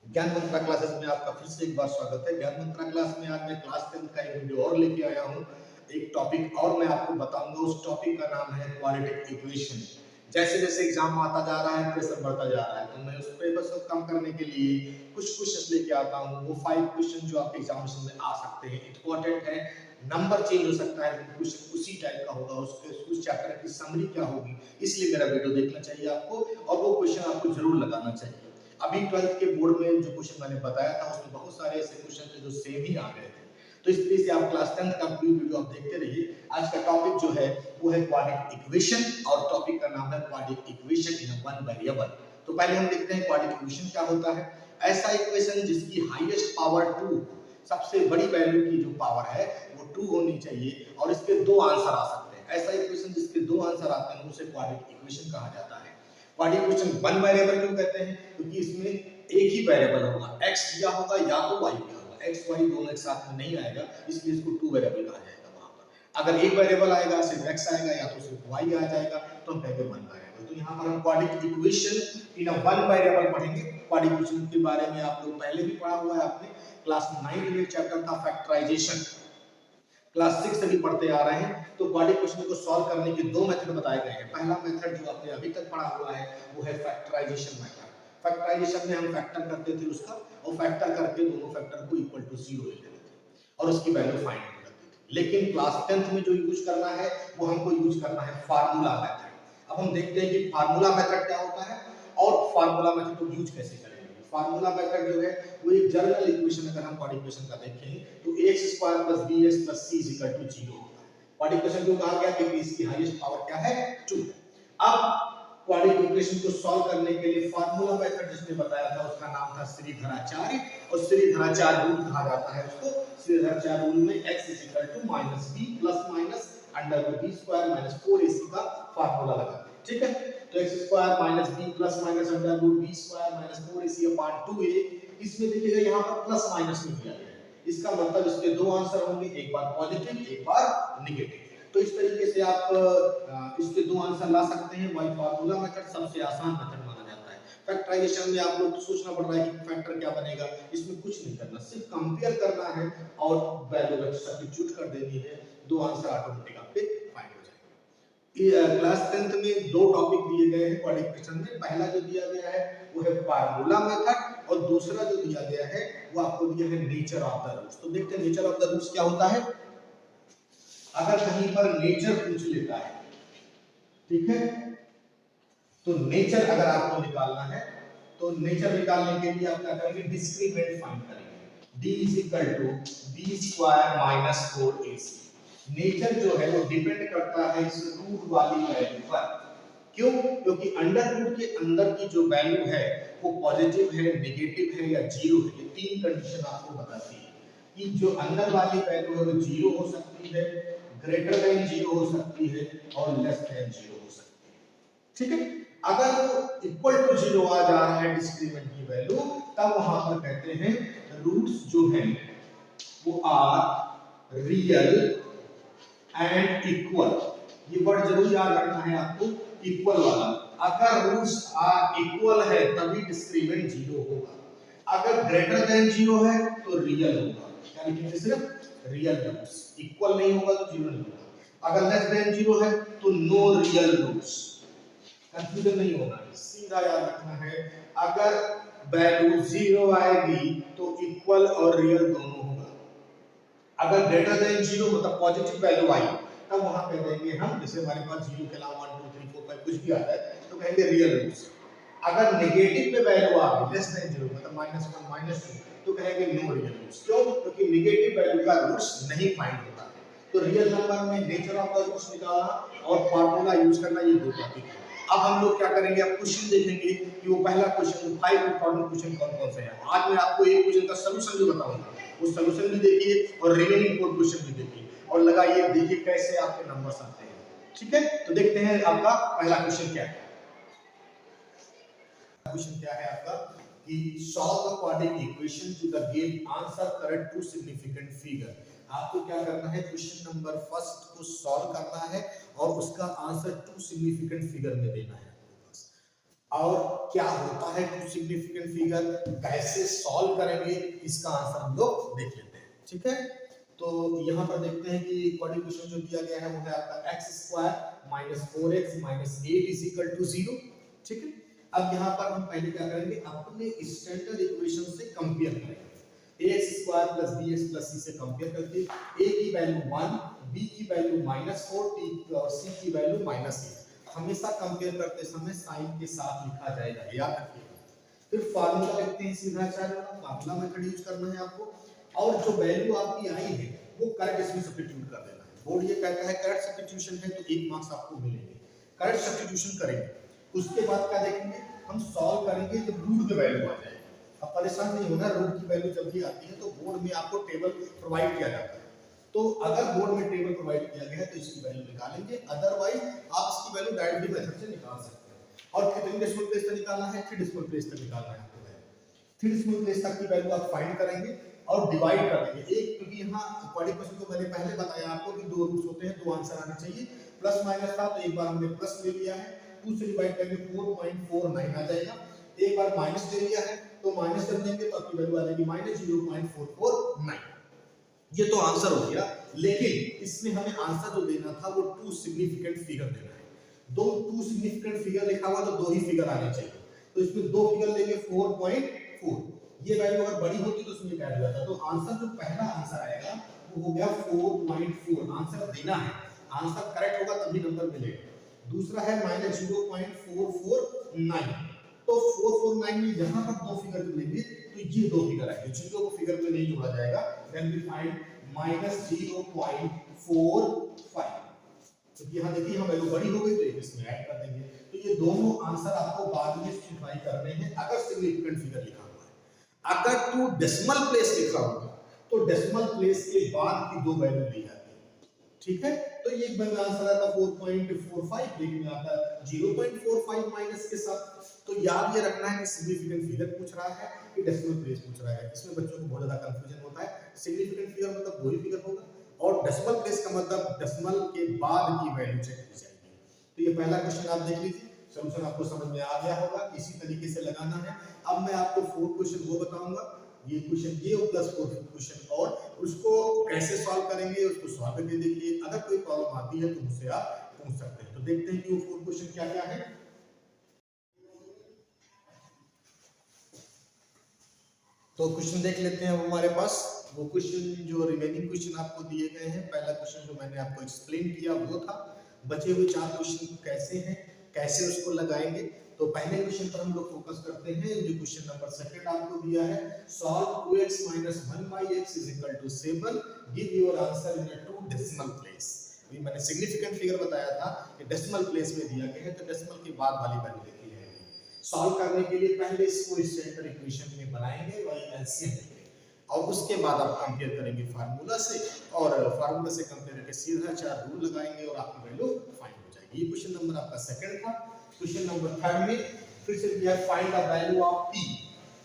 ज्ञान मंत्रा क्लासेस में आपका फिर से एक बार स्वागत है। ज्ञान मंत्रा क्लास में आज मैं क्लास 10 का एक वीडियो और लेके आया हूँ। एक टॉपिक और मैं आपको बताऊंगा। उस टॉपिक का नाम है क्वाड्रेटिक इक्वेशन। जैसे जैसे एग्जाम आता जा रहा है, प्रेशर बढ़ता जा रहा है, तो मैं उस प्रेशर को कम करने के लिए कुछ क्वेश्चंस लेके आता हूँ। वो 5 क्वेश्चन जो आपके एग्जामिनेशन में आ सकते हैं, इंपॉर्टेंट है। नंबर चेंज हो सकता है लेकिन क्वेश्चन उसी टाइप का होगा। उस चैप्टर की समरी क्या होगी, इसलिए मेरा वीडियो देखना चाहिए आपको और वो क्वेश्चन आपको जरूर लगाना चाहिए। अभी 12th के बोर्ड में जो क्वेश्चन मैंने बताया था उसमें बहुत सारे ऐसे क्वेश्चन थे जो सेम ही आ गए थे। तो इस तरह से आप क्लास 10 का पूरी वीडियो आप देखते रहिए। आज का टॉपिक जो है वो है क्वाड्रेटिक इक्वेशन और टॉपिक का नाम है quadratic equation in one variable. तो पहले हम देखते हैं क्वाड्रेटिक इक्वेशन क्या होता है। ऐसा इक्वेशन जिसकी हाईएस्ट पावर 2, सबसे बड़ी वैल्यू की जो पावर है वो 2 होनी चाहिए और इसके दो आंसर आ सकते हैं। ऐसा इक्वेशन जिसके दो आंसर आते हैं उसे क्वाड्रेटिक इक्वेशन कहा जाता है। क्वाड्रेटिक इक्वेशन वन वेरिएबल क्यों कहते हैं? क्योंकि इसमें एक ही वेरिएबल होगा, x दिया होगा या तो y दिया होगा। x y दोनों एक साथ में नहीं आएगा, इसलिए इसको टू वेरिएबल कहा जाएगा। वहां पर अगर एक वेरिएबल आएगा, सिर्फ x आएगा या तो सिर्फ y आ जाएगा, तो हम कहेंगे वन वेरिएबल। तो यहाँ पर हम quadratic equation in one variable पढ़ेंगे। क्वाड्रेटिक इक्वेशन के बारे में आप लोग पहले भी पढ़ा हुआ है आपने। क्लास 9 में चैप्टर था फैक्टराइजेशन, क्लास 6 से भी पढ़ते आ रहे हैं। तो क्वाड्रेटिक इक्वेशन को सॉल्व करने के दो मेथड बताए गए हैं। पहला मेथड जो आपने अभी तक पढ़ा हुआ है वो है फैक्टराइजेशन मेथड। फैक्टराइजेशन में हम फैक्टर करते थे उसका, और फैक्टर करके दोनों फैक्टर को इक्वल टू 0 ले लेते थे और उसकी वैल्यू फाइंड करते थे। लेकिन क्लास 10th में जो यूज करना है वो हमको यूज करना है फार्मूला मेथड। अब हम देखते हैं कि फार्मूला मेथड क्या होता है और फार्मूला मेथड को यूज कैसे करेंगे। फार्मूला मेथड जो है वो एक जनरल इक्वेशन, अगर हम क्वाड्रेटिक इक्वेशन का देखें तो x square plus bx plus c is equal to 0 होता है। क्वाड्रेटिक इक्वेशन क्यों कहा गया? क्योंकि इसकी हाईएस्ट पावर क्या है? 2। अब क्वाड्रेटिक इक्वेशन को सॉल्व करने के लिए फार्मूला मेथड जिसने बताया था उसका नाम था श्रीधराचार्य, और श्रीधराचार्य रूल कहा जाता है उसको। श्रीधराचार्य रूल में x is equal to minus b plus minus under root b square minus 4ac का फार्मूला लगाते हैं। ठीक है, तो x square minus b plus minus under root b square minus 4ac upon 2a। इसमें देखिएगा यहाँ पर प्लस माइनस में दिया गया है, इसका मतलब इसके दो आंसर होंगे, एक बार पॉजिटिव एक बार नेगेटिव। तो इस तरीके से आप इसके दो आंसर ला सकते हैं। बाय फार्मूला मेथड सबसे आसान मेथड माना जाता है। फैक्टराइजेशन में आप लोग को सोचना पड़ रहा है कि फैक्टर क्या बनेगा, इसमें कुछ नहीं करना, सिर्फ कंपेयर करना है और वैल्यू सब्स्टिट्यूट कर देनी है, दो आंसर ऑटोमेटिक आपके फाइंड हो जाएंगे। क्लास 10th में दो टॉपिक दिए गए हैं क्वाड्रेटिक इक्वेशन में। पहला जो दिया गया है वो है फार्मूला मेथड और दूसरा जो दिया गया है वो आपको दिया है नेचर ऑफ द रूट्स। तो देखते हैं नेचर ऑफ द रूट्स क्या होता है। अगर कहीं पर नेचर पूछ लेता है, ठीक है, तो नेचर अगर आपको निकालना है तो नेचर निकालने के लिए आप क्या करेंगे? डिस्क्रिमिनेंट फाइंड करेंगे। d is equal to b square minus 4ac। Nature जो है वो डिपेंड करता है इस रूट वाली वैल्यू पर। क्यों? क्योंकि अंडर रूट के अंदर की जो वैल्यू है वो पॉजिटिव है, नेगेटिव है या जीरो है। ये तीन कंडीशन आपको बताती है कि जो अंदर वाली वैल्यू है वो जीरो हो सकती है, ग्रेटर देन जीरो हो सकती है और लेस देन जीरो हो सकती है। ठीक है, अगर वो इक्वल टू जीरो आ जा रहा है डिस्क्रिमिनेंट की वैल्यू, तब वहां पर कहते हैं रूट्स जो है वो आर रियल एंड इक्वल। ये वर्ड जरूर याद रखना है आपको, इक्वल वाला। अगर रूट्स आर इक्वल है तभी डिस्क्रिमिनेंट जीरो होगा, अगर ग्रेटर देन जीरो है तो रियल होगा। क्या लिखेंगे? सिर्फ रियल रूट्स। इक्वल नहीं होगा तो जीरो नहीं होगा। अगर लेस देन जीरो है तो नो रियल रूट्स। कंफ्यूजन नहीं होना, सीधा याद रखना है। अगर वैल्यू जीरो आएगी तो इक्वल और रियल दोनों होगा। अगर ग्रेटर देन जीरो मतलब पॉजिटिव वैल्यू आई, तब वहां कह देंगे हम, जैसे हमारे पास जीरो के अलावा 1 2 3 4 5 कुछ भी आता है तो कहेंगे रियल रूट्स। अगर नेगेटिव पे वैल्यू आ गई लेस देन जीरो मतलब -1 -2, तो कहेंगे नो रियल रूट्स। क्यों? क्योंकि नेगेटिव वैल्यू का रूट्स नहीं फाइंड होता है। तो रियल नंबर में नेचर ऑफ द रूट्स निकालना और फार्मूला यूज करना, ये दो टॉपिक है। अब हम लोग क्या करेंगे, अब क्वेश्चन देखेंगे कि वो पहला क्वेश्चन, 5 इंपॉर्टेंट क्वेश्चन कौन कौन से हैं। आज मैं आपको एक क्वेश्चन का सॉल्यूशन भी बताऊंगा, उस सॉल्यूशन भी देखिए और रिमेनिंग 4 क्वेश्चन भी देखिए और लगाइए, देखिए कैसे आपके नंबर्स आते हैं। ठीक है, तो देखते हैं आपका पहला क्वेश्चन क्या है। क्वेश्चन क्या है आपका कि solve the quadratic equation to the given answer correct to significant figure. आपको क्या करना है, क्वेश्चन नंबर फर्स्ट को सॉल्व करना है और उसका आंसर टू सिग्निफिकेंट फिगर में देना है। और क्या होता है टू सिग्निफिकेंट फिगर, कैसे सॉल्व करेंगे, इसका आंसर हम लोग देख लेते हैं। ठीक है, तो यहाँ पर देखते हैं कि क्वाड्रेटिक इक्वेशन जो दिया गया है वो है आपका x square minus 4x minus 8 is equal to 0। ठीक है, अब यहाँ पर हम पहले क्या करेंगे, अपने स्टैंडर्ड इक्वेशन से कंपेयर करेंगे। ax square plus bx plus c से कंपेयर करके a की वैल्यू 1, b की वैल्यू -4, t और c की वैल्यू -8। हमेशा कंपेयर करते समय साइन के साथ लिखा जाएगा, याद रखिएगा। फिर फार्मूला लिखते हैं सीधा चार वाला, फार्मूला मेथड यूज करना है आपको, और जो वैल्यू आपकी आई है वो करेक्ट इसमें सब्स्टिट्यूट कर देना है। बोर्ड ये कहता है करेक्ट सब्स्टिट्यूशन है तो 1 मार्क्स आपको मिलेंगे। करेक्ट सब्स्टिट्यूशन करेंगे, उसके बाद क्या देखेंगे, हम सॉल्व करेंगे जब रूट की वैल्यू आ जाए। अब परेशान नहीं होना, रूट की वैल्यू जब भी आती है तो बोर्ड में आपको टेबल प्रोवाइड किया जाता है। तो अगर बोर्ड में टेबल प्रोवाइड किया गया है तो इसकी वैल्यू निकालेंगे, अदरवाइज आप इसकी वैल्यू डायरेक्टली मेथड से निकाल सकते हैं। और कितनी डेसिमल प्लेस तक निकालना है, 3 डेसिमल प्लेस तक निकालना है आपको वैल्यू। 3 डेसिमल प्लेस तक की वैल्यू आप फाइंड करेंगे और डिवाइड कर देंगे। एक, क्योंकि यहाँ क्वाड्रेटिक इक्वेशन को मैंने पहले बताया आपको कि 2 रूट्स होते हैं, 2 आंसर आने चाहिए। प्लस माइनस था तो एक बार हमने प्लस ले लिया है, 2 से डिवाइड करेंगे 4.49 आ जाएगा। एक बार माइनस ले लिया है तो माइनस कर देंगे तो आपकी वैल्यू आ जाएगी -0.449। ये तो आंसर हो गया, लेकिन इसमें हमें आंसर जो देना था वो टू सिग्निफिकेंट फिगर देना है। दो टू सिग्निफिकेंट फिगर लिखा हुआ तो 2 ही फिगर आने चाहिए, तो इसमें 2 फिगर लेंगे 4.4। ये वैल्यू अगर बड़ी होती तो उसमें क्या जाता, तो आंसर जो पहला आंसर आएगा वो हो गया 4.4। आंसर देना है, आंसर करेक्ट होगा तभी नंबर मिलेगा। दूसरा है -0.449, तो 449 में यहाँ पर 2 फिगर लेंगे तो ये 2 फिगर आएंगे, जीरो को फिगर में नहीं जोड़ा जाएगा। Then we find -0.45। तो यहाँ देखिए हम वैल्यू बड़ी हो गई तो इसमें ऐड कर देंगे। तो ये दोनों आंसर आपको बाद में सिंप्लीफाई करने हैं अगर सिग्निफिकेंट फिगर लिखा हुआ है। अगर टू डेसिमल प्लेस लिखा होगा तो डेसिमल प्लेस के बाद की 2 वैल्यू ली जाती है। ठीक है, तो ये आंसर आता 4.45, लेकिन आता 0.45 माइनस के साथ। तो याद ये रखना है कि सिग्निफिकेंट फिगर पूछ रहा है कि डेसिमल प्लेस पूछ रहा है। इसमें बच्चों को बहुत ज्यादा कंफ्यूजन होता है। सिग्निफिकेंट फिगर मतलब वही फिगर होगा और डेसिमल प्लेस का मतलब डेसिमल के बाद की वैल्यू चेक की जाएगी। तो ये पहला क्वेश्चन आप देख लीजिए, सॉल्यूशन आपको समझ में आ गया होगा, इसी तरीके से लगाना है। अब मैं आपको 4 क्वेश्चन वो बताऊंगा, ये क्वेश्चन ये प्लस 4 क्वेश्चन, और उसको कैसे सॉल्व करेंगे उसको सॉल्व करके देखिए। अगर कोई प्रॉब्लम आती है तो मुझसे आप पूछ सकते हैं। तो देखते हैं कि वो 4 क्वेश्चन क्या क्या है। तो क्वेश्चन देख लेते हैं हमारे पास। वो क्वेश्चन जो रिमेनिंग क्वेश्चन आपको दिए गए हैं, पहला क्वेश्चन जो मैंने आपको एक्सप्लेन किया वो था। बचे हुए 4 क्वेश्चन कैसे हैं, कैसे उसको लगाएंगे। तो पहले क्वेश्चन पर हम लोग फोकस करते हैं, जो क्वेश्चन नंबर सेकंड आपको दिया है, solve 2x - 1/x = 7, give your answer in a 2 decimal place. अभी मैंने सिग्निफिकेंट फिगर बताया था कि डेसिमल प्लेस में दिया गया है तो डेसिमल के बाद वाली वैल्यू लिखी है। सॉल्व करने के लिए पहले इसको स्टैंडर्ड इक्वेशन में बनाएंगे और एलसीएम लेंगे, और उसके बाद आप कंपेयर करेंगे फार्मूला से, और फार्मूला से कंपेयर करके सीधा 4 रूल लगाएंगे और आपकी वैल्यू फाइंड हो जाएगी। ये क्वेश्चन नंबर आपका सेकंड था। क्वेश्चन नंबर थर्ड में फिर से दिया है, find the value of p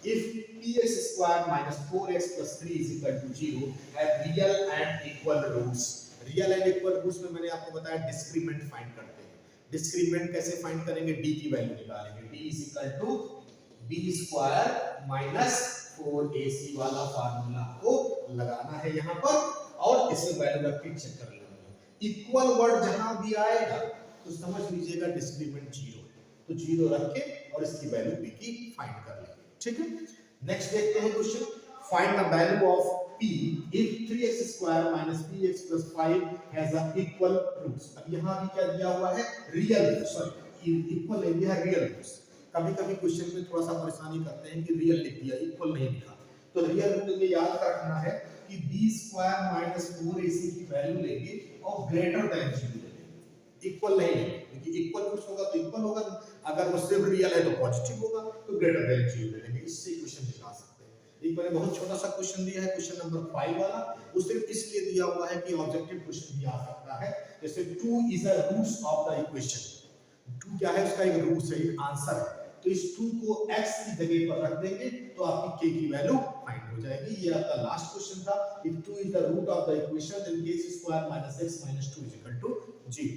if px square minus 4x plus 3 is equal to 0 have real and equal roots। Real and equal roots में मैंने आपको बताया डिस्क्रीमेंट फाइंड करते हैं। डिस्क्रीमेंट कैसे फाइंड करेंगे, d की वैल्यू निकालेंगे, d = b square minus 4ac वाला फार्मूला को लगाना है यहाँ पर, और इसमें वैल्यू रख के चेक कर लेंगे। इक्वल वर्ड जहां भी आएगा तो समझ लीजिएगा डिस्क्रीमेंट 0 है, तो 0 रख के और इसकी वैल्यू b की फाइंड कर लेंगे। ठीक है, नेक्स्ट देखते हैं question, find the value of p if 3x square minus px plus 5 has a equal roots। अब यहाँ भी क्या दिया हुआ है, रियल, सॉरी इक्वल नहीं दिया है, रियल रूट्स। कभी-कभी क्वेश्चन में थोड़ा सा परेशानी करते हैं कि रियल लिख दिया, इक्वल नहीं लिखा। तो रियल रूट में याद रखना है कि b स्क्वायर माइनस 4ac की वैल्यू लेंगे और ग्रेटर देन 0 लेंगे, इक्वल नहीं लेंगे, क्योंकि इक्वल रूट्स होगा तो इक्वल होगा, अगर वो सिर्फ रियल है तो पॉजिटिव होगा, तो ग्रेटर देन 0 ले लेंगे। इससे क्वेश्चन निकाल सकते हैं। एक मैंने बहुत छोटा सा क्वेश्चन दिया है, क्वेश्चन नंबर 5 वाला, वो सिर्फ इसलिए दिया हुआ है कि ऑब्जेक्टिव क्वेश्चन भी आ सकता है। जैसे 2 is the roots of the equation, 2 क्या है, उसका एक रूट्स है, एक आंसर है, तो इस 2 को x की जगह पर रख देंगे तो आपकी k की वैल्यू फाइंड हो जाएगी। ये आपका लास्ट क्वेश्चन था। If 2 is the root of the equation then k square minus x minus 2 = 0।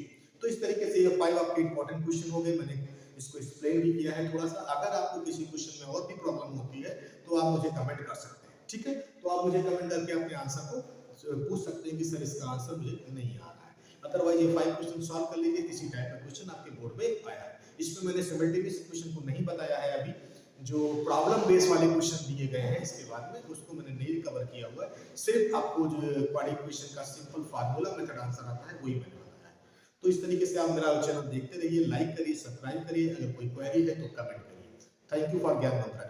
तो इस तरीके से ये 5 आपके इंपॉर्टेंट क्वेश्चन हो गए। मैंने इसको एक्सप्लेन भी किया है थोड़ा सा। अगर आपको किसी क्वेश्चन में और भी प्रॉब्लम होती है तो आप मुझे कमेंट कर सकते हैं, ठीक है। तो आप मुझे कमेंट करके अपने आंसर को पूछ सकते हैं कि सर इसका आंसर मुझे नहीं आ रहा है। अदरवाइज ये 5 क्वेश्चन सॉल्व कर लीजिए, किसी टाइप का क्वेश्चन आपके बोर्ड में आया है। इसमें मैंने सिमल्टेनियस क्वेश्चन को नहीं बताया है अभी, जो प्रॉब्लम बेस वाले क्वेश्चन दिए गए हैं इसके बाद में उसको मैंने नहीं कवर किया हुआ है। सिर्फ आपको जो क्वाड्रेटिक इक्वेशन का सिंपल फार्मूला मेथड आंसर आता है वही मैंने बताया है। तो इस तरीके से आप मेरा चैनल देखते रहिए, लाइक करिए, सब्सक्राइब करिए, अगर कोई क्वेरी है तो कमेंट करिए। थैंक यू फॉर ज्ञान मंत्र।